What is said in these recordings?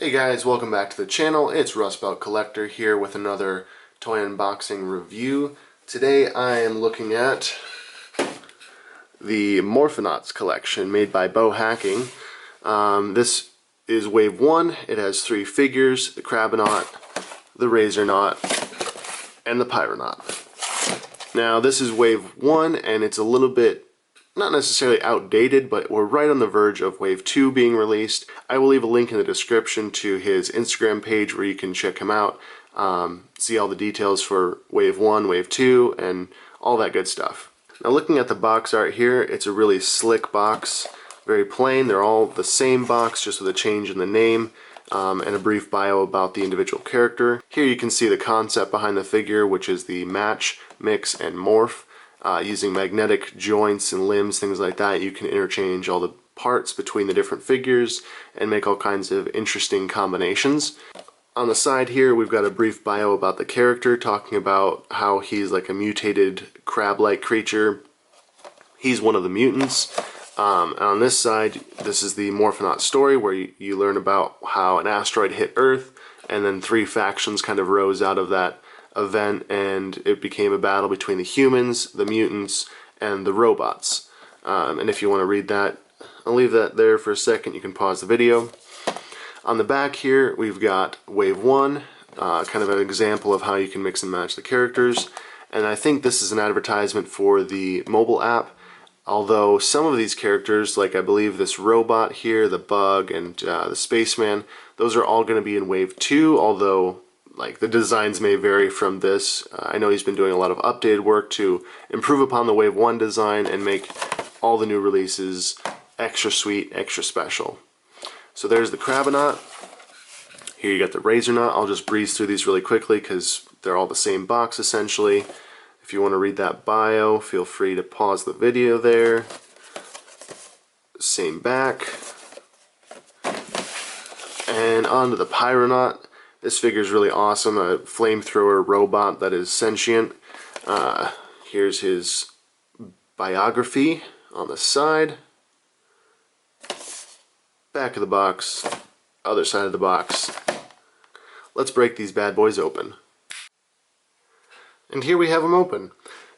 Hey guys, welcome back to the channel. It's Rust Belt Collector here with another toy unboxing review. Today I am looking at the Morphonauts collection made by Bow Hacking. This is Wave 1. It has 3 figures: the Crabinaut, the Razornaut, and the Pyronaut. Now this is Wave 1 and it's a little bit not necessarily outdated, but we're right on the verge of Wave 2 being released. I will leave a link in the description to his Instagram page where you can check him out, see all the details for Wave 1, Wave 2, and all that good stuff. Now looking at the box art here, it's a really slick box, very plain. They're all the same box, just with a change in the name, and a brief bio about the individual character. Here you can see the concept behind the figure, which is the match, mix, and morph. Using magnetic joints and limbs, things like that, you can interchange all the parts between the different figures and make all kinds of interesting combinations. On the side here, we've got a brief bio about the character, talking about how he's like a mutated crab-like creature. He's one of the mutants. And on this side, this is the Morphonaut story, where you learn about how an asteroid hit Earth, and then 3 factions kind of rose out of that event, and it became a battle between the humans, the mutants, and the robots. And if you want to read that, I'll leave that there for a second. You can pause the video. On the back here, we've got Wave 1, kind of an example of how you can mix and match the characters. And I think this is an advertisement for the mobile app, although some of these characters, like I believe this robot here, the bug, and the spaceman, those are all going to be in Wave 2, although like the designs may vary from this. I know he's been doing a lot of updated work to improve upon the Wave 1 design and make all the new releases extra sweet, extra special. So there's the Crabinaut. Here you got the Razornaut. I'll just breeze through these really quickly because they're all the same box essentially. If you want to read that bio, feel free to pause the video there. Same back. And on to the Pyronaut. This figure is really awesome, a flamethrower robot that is sentient. Here's his biography on the side. Back of the box, other side of the box. Let's break these bad boys open. And here we have them open.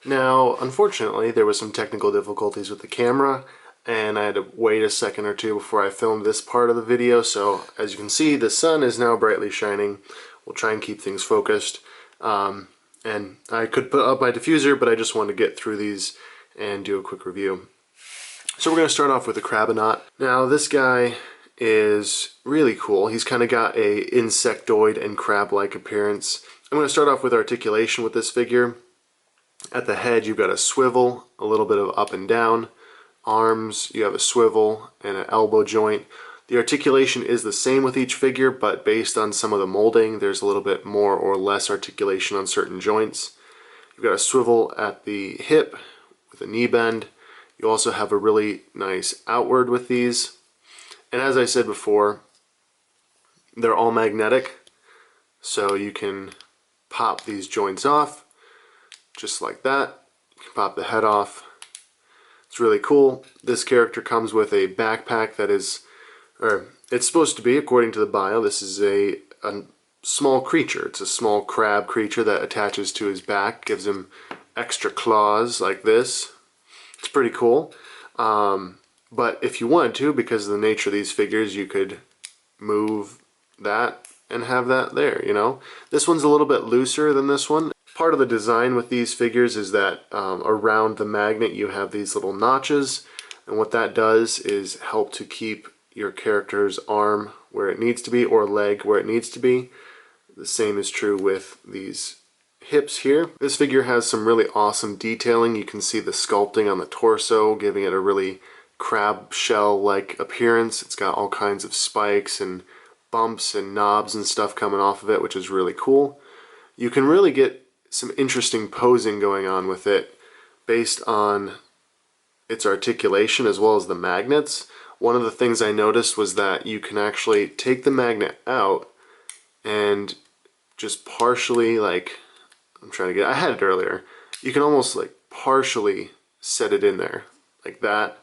Now, unfortunately, there was some technical difficulties with the camera, and I had to wait a second or two before I filmed this part of the video, so as you can see, the sun is now brightly shining. We'll try and keep things focused. And I could put up my diffuser, but I just wanted to get through these and do a quick review. So we're going to start off with the Crabinaut. Now this guy is really cool. He's kind of got a insectoid and crab-like appearance. I'm going to start off with articulation with this figure. At the head you've got a swivel, a little bit of up and down. Arms, you have a swivel and an elbow joint. The articulation is the same with each figure, but based on some of the molding, there's a little bit more or less articulation on certain joints. You've got a swivel at the hip with a knee bend. You also have a really nice outward with these. And as I said before, they're all magnetic, so you can pop these joints off, just like that. You can pop the head off. It's really cool. This character comes with a backpack that is, or it's supposed to be, according to the bio, this is a small creature. It's a small crab creature that attaches to his back, gives him extra claws like this. It's pretty cool. But if you wanted to, because of the nature of these figures, you could move that and have that there, you know. This one's a little bit looser than this one. Part of the design with these figures is that around the magnet you have these little notches, and what that does is help to keep your character's arm where it needs to be, or leg where it needs to be. The same is true with these hips here. This figure has some really awesome detailing. You can see the sculpting on the torso, giving it a really crab shell-like appearance. It's got all kinds of spikes and bumps and knobs and stuff coming off of it, which is really cool. You can really get some interesting posing going on with it based on its articulation as well as the magnets. One of the things I noticed was that you can actually take the magnet out and just partially, like, I had it earlier, you can almost like partially set it in there like that,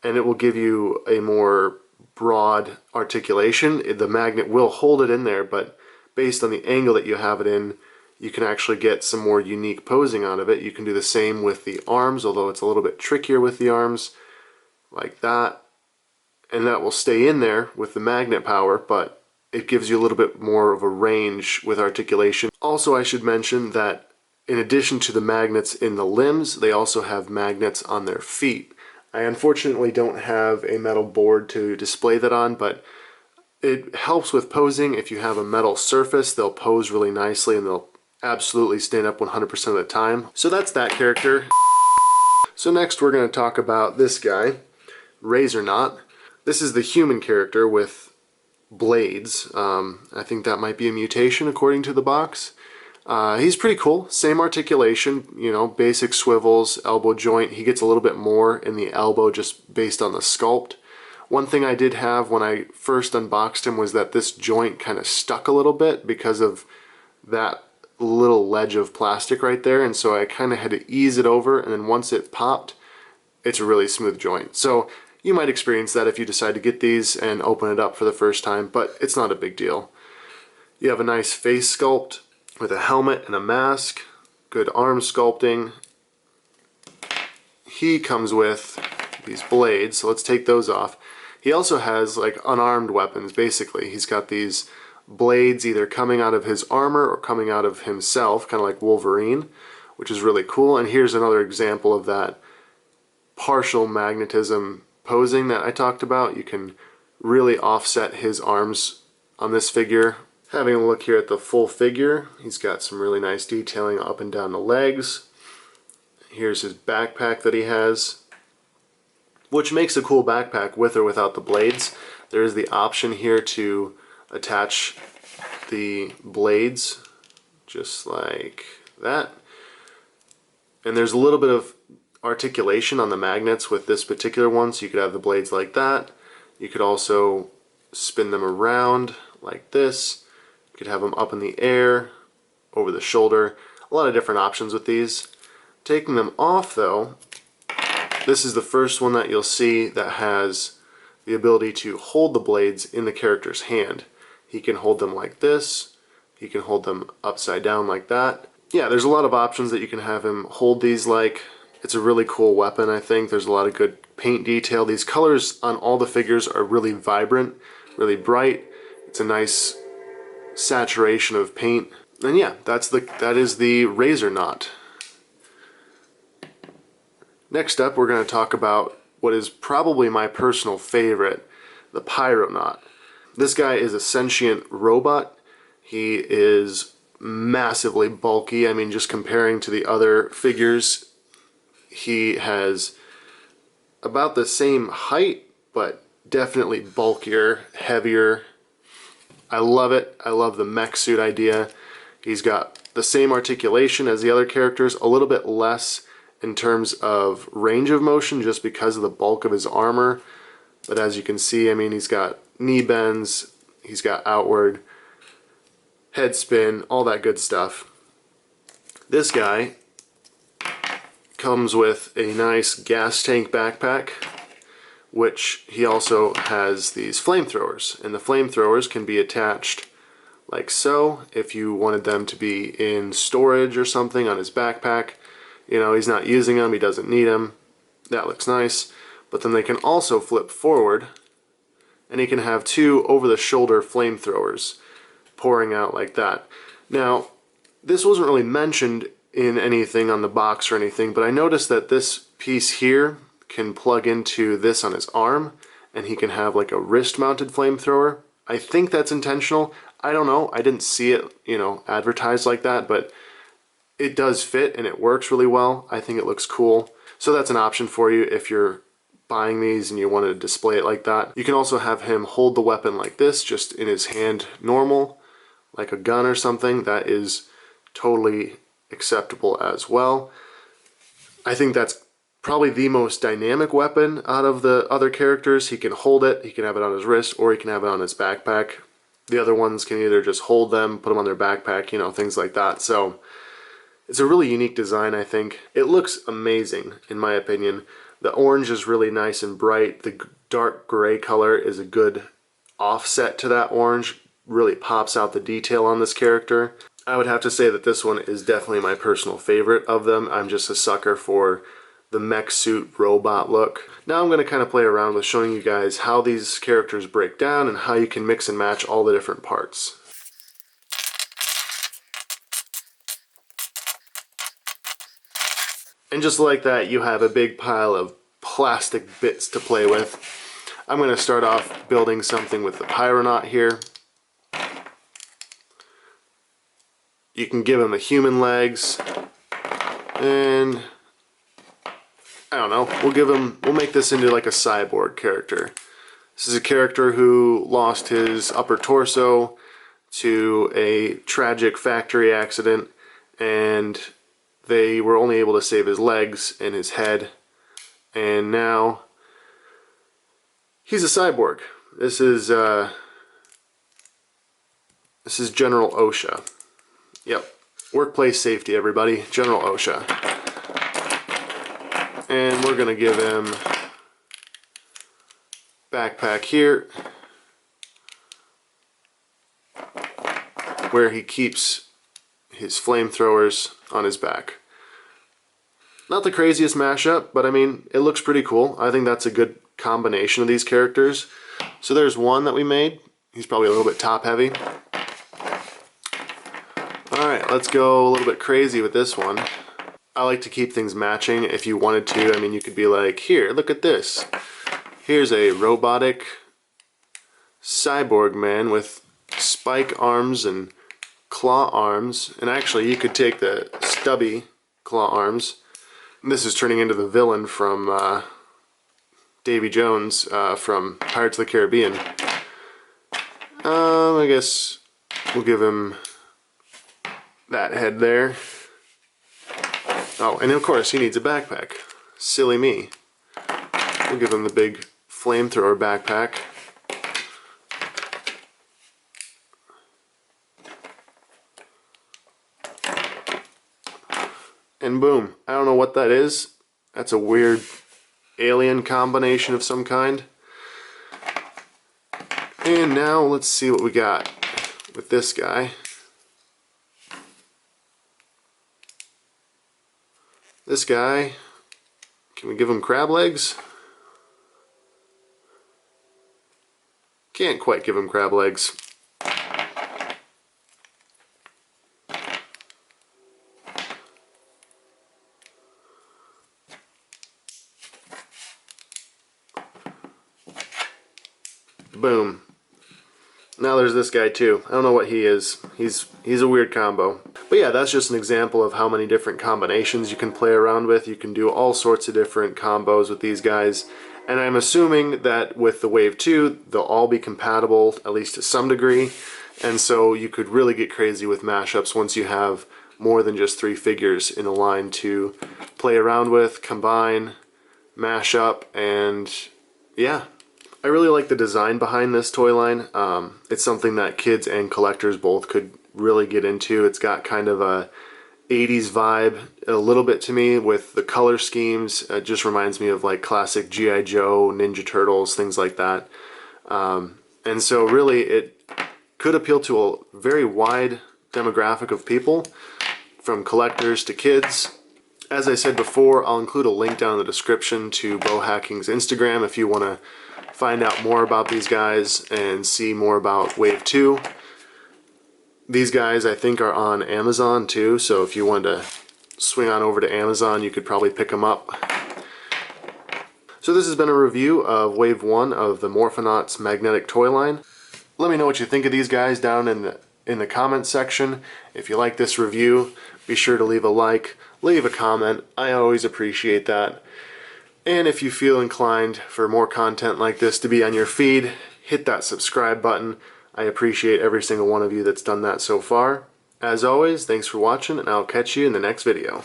and it will give you a more broad articulation. The magnet will hold it in there, but based on the angle that you have it in, you can actually get some more unique posing out of it. You can do the same with the arms, although it's a little bit trickier with the arms, like that. And that will stay in there with the magnet power, but it gives you a little bit more of a range with articulation. Also, I should mention that in addition to the magnets in the limbs, they also have magnets on their feet. I unfortunately don't have a metal board to display that on, but it helps with posing. If you have a metal surface, they'll pose really nicely and they'll absolutely stand up 100% of the time. So that's that character. So next we're going to talk about this guy, Razornaut. This is the human character with blades. I think that might be a mutation according to the box. He's pretty cool. Same articulation, you know, basic swivels, elbow joint. He gets a little bit more in the elbow just based on the sculpt. One thing I did have when I first unboxed him was that this joint kind of stuck a little bit because of that little ledge of plastic right there, and so I kind of had to ease it over, and then once it popped, it's a really smooth joint. So you might experience that if you decide to get these and open it up for the first time, but it's not a big deal. You have a nice face sculpt with a helmet and a mask, good arm sculpting. He comes with these blades, so let's take those off. He also has like unarmed weapons, basically. He's got these blades either coming out of his armor or coming out of himself, kind of like Wolverine, which is really cool. And here's another example of that partial magnetism posing that I talked about. You can really offset his arms on this figure. Having a look here at the full figure, he's got some really nice detailing up and down the legs. Here's his backpack that he has, which makes a cool backpack with or without the blades. There is the option here to attach the blades just like that. And there's a little bit of articulation on the magnets with this particular one, so you could have the blades like that. You could also spin them around like this. You could have them up in the air, over the shoulder. A lot of different options with these. Taking them off though, this is the first one that you'll see that has the ability to hold the blades in the character's hand. He can hold them like this. He can hold them upside down like that. Yeah, there's a lot of options that you can have him hold these like. It's a really cool weapon, I think. There's a lot of good paint detail. These colors on all the figures are really vibrant, really bright. It's a nice saturation of paint. And yeah, that is the Razornaut. Next up, we're going to talk about what is probably my personal favorite, the Pyronaut. This guy is a sentient robot. He is massively bulky. I mean, just comparing to the other figures, he has about the same height, but definitely bulkier, heavier. I love it. I love the mech suit idea. He's got the same articulation as the other characters, a little bit less in terms of range of motion just because of the bulk of his armor. But as you can see, I mean, he's got knee bends, he's got outward, head spin, all that good stuff. This guy comes with a nice gas tank backpack, which he also has these flamethrowers. And the flamethrowers can be attached like so if you wanted them to be in storage or something on his backpack. You know, he's not using them, he doesn't need them. That looks nice. But then they can also flip forward, and he can have two over-the-shoulder flamethrowers pouring out like that. Now, this wasn't really mentioned in anything on the box or anything, but I noticed that this piece here can plug into this on his arm, and he can have like a wrist-mounted flamethrower. I think that's intentional. I don't know. I didn't see it, you know, advertised like that, but it does fit and it works really well. I think it looks cool. So that's an option for you if you're buying these and you want to display it like that. You can also have him hold the weapon like this, just in his hand normal, like a gun or something. That is totally acceptable as well. I think that's probably the most dynamic weapon out of the other characters. He can hold it, he can have it on his wrist, or he can have it on his backpack. The other ones can either just hold them, put them on their backpack, you know, things like that. So it's a really unique design, I think. It looks amazing, in my opinion. The orange is really nice and bright. The dark gray color is a good offset to that orange. Really pops out the detail on this character. I would have to say that this one is definitely my personal favorite of them. I'm just a sucker for the mech suit robot look. Now I'm going to kind of play around with showing you guys how these characters break down and how you can mix and match all the different parts. And just like that, you have a big pile of plastic bits to play with. I'm going to start off building something with the Pyronaut here. You can give him the human legs, and I don't know, we'll make this into like a cyborg character. This is a character who lost his upper torso to a tragic factory accident, and they were only able to save his legs and his head, and now he's a cyborg. This is General OSHA. Yep, workplace safety, everybody. General OSHA. And we're gonna give him backpack here, where he keeps his flamethrowers on his back. Not the craziest mashup, but I mean, it looks pretty cool. I think that's a good combination of these characters. So there's one that we made. He's probably a little bit top heavy. Alright, let's go a little bit crazy with this one. I like to keep things matching if you wanted to. I mean, you could be like, here, look at this. Here's a robotic cyborg man with spike arms and claw arms. And actually, you could take the stubby claw arms. This is turning into the villain from Davy Jones from Pirates of the Caribbean. I guess we'll give him that head there. Oh, and of course he needs a backpack. Silly me. We'll give him the big flamethrower backpack. And boom. I don't know what that is. That's a weird alien combination of some kind. And now let's see what we got with this guy. This guy, can we give him crab legs? Can't quite give him crab legs. Boom. Now there's this guy too. I don't know what he is. He's a weird combo. But yeah, that's just an example of how many different combinations you can play around with. You can do all sorts of different combos with these guys. And I'm assuming that with the Wave 2, they'll all be compatible, at least to some degree. And so you could really get crazy with mashups once you have more than just 3 figures in a line to play around with, combine, mash up, and yeah. I really like the design behind this toy line. It's something that kids and collectors both could really get into. It's got kind of a 80s vibe a little bit to me with the color schemes. It just reminds me of like classic G.I. Joe, Ninja Turtles, things like that. And so really it could appeal to a very wide demographic of people, from collectors to kids. As I said before, I'll include a link down in the description to Bowhacking's Instagram if you want to find out more about these guys and see more about Wave 2. These guys I think are on Amazon too, so if you wanted to swing on over to Amazon, you could probably pick them up. So this has been a review of Wave 1 of the Morphonauts magnetic toy line. Let me know what you think of these guys down in the comments section. If you like this review, be sure to leave a like, leave a comment. I always appreciate that. And if you feel inclined for more content like this to be on your feed, hit that subscribe button. I appreciate every single one of you that's done that so far. As always, thanks for watching, and I'll catch you in the next video.